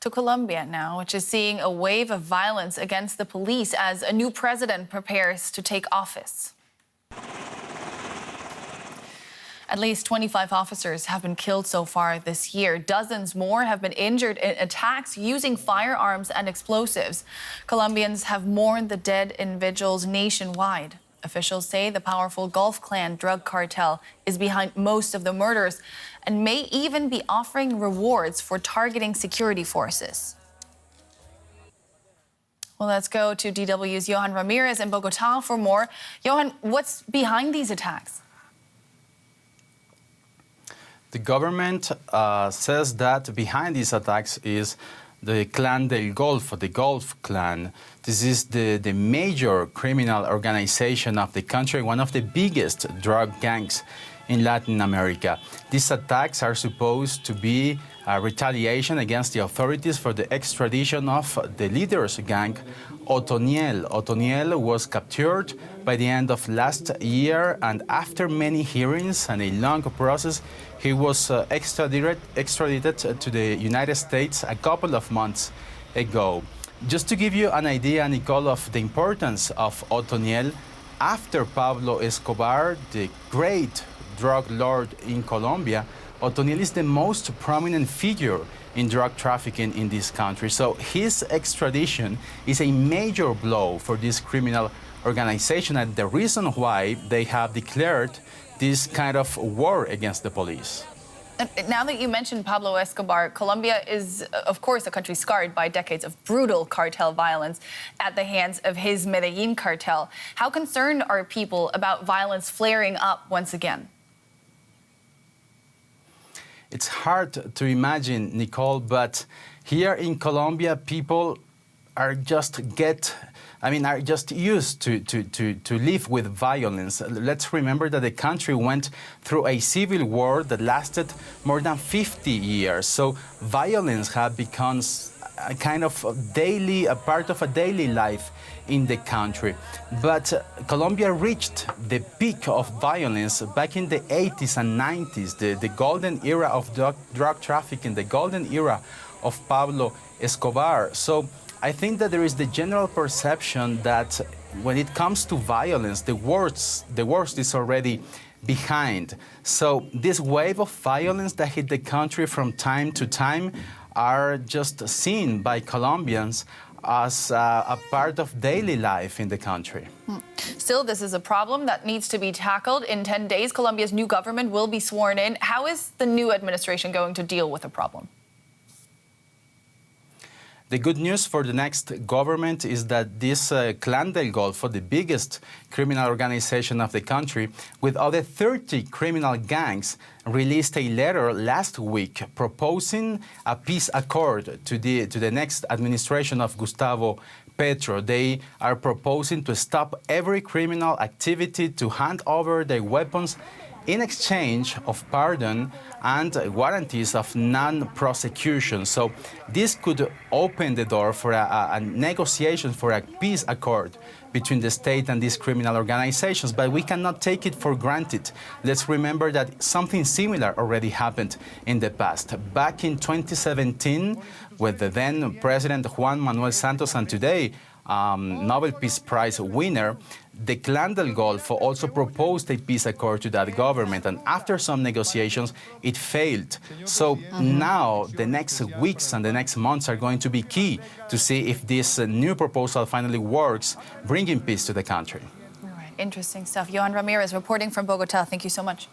To Colombia now, which is seeing a wave of violence against the police as a new president prepares to take office. At least 25 officers have been killed so far this year. Dozens more have been injured in attacks using firearms and explosives. Colombians have mourned the dead individuals nationwide. Officials say the powerful Gulf Clan drug cartel is behind most of the murders and may even be offering rewards for targeting security forces. Well, let's go to DW's Johan Ramirez in Bogota for more. Johan, what's behind these attacks? The government says that behind these attacks is the Clan del Golfo, the Gulf Clan. This is the major criminal organization of the country, one of the biggest drug gangs in Latin America. These attacks are supposed to be a retaliation against the authorities for the extradition of the leader's gang, Otoniel. Otoniel was captured by the end of last year, and after many hearings and a long process, he was extradited to the United States a couple of months ago. Just to give you an idea, Nicole, of the importance of Otoniel, after Pablo Escobar, the great drug lord in Colombia, Otoniel is the most prominent figure in drug trafficking in this country. So his extradition is a major blow for this criminal organization, and the reason why they have declared this kind of war against the police. Now that you mentioned Pablo Escobar, Colombia is, of course, a country scarred by decades of brutal cartel violence at the hands of his Medellin cartel. How concerned are people about violence flaring up once again? It's hard to imagine, Nicole, but here in Colombia, people are just used to live with violence. Let's remember that the country went through a civil war that lasted more than 50 years. So violence has become a kind of a part of a daily life in the country. But Colombia reached the peak of violence back in the 80s and 90s, the golden era of drug trafficking, the golden era of Pablo Escobar. So I think that there is the general perception that when it comes to violence, the worst is already behind. So this wave of violence that hit the country from time to time are just seen by Colombians as a part of daily life in the country. Still, this is a problem that needs to be tackled. In 10 days, Colombia's new government will be sworn in. How is the new administration going to deal with the problem? The good news for the next government is that this Clan del Golfo, the biggest criminal organization of the country, with other 30 criminal gangs, released a letter last week proposing a peace accord to the next administration of Gustavo Petro. They are proposing to stop every criminal activity, to hand over their weapons in exchange of pardon and guarantees of non-prosecution. So this could open the door for a negotiation for a peace accord between the state and these criminal organizations, but we cannot take it for granted. Let's remember that something similar already happened in the past. Back in 2017, with the then President Juan Manuel Santos and today Nobel Peace Prize winner, the Clan del Golfo also proposed a peace accord to that government, and after some negotiations, it failed. So now the next weeks and the next months are going to be key to see if this new proposal finally works, bringing peace to the country. All right, interesting stuff. Johan Ramirez reporting from Bogota. Thank you so much.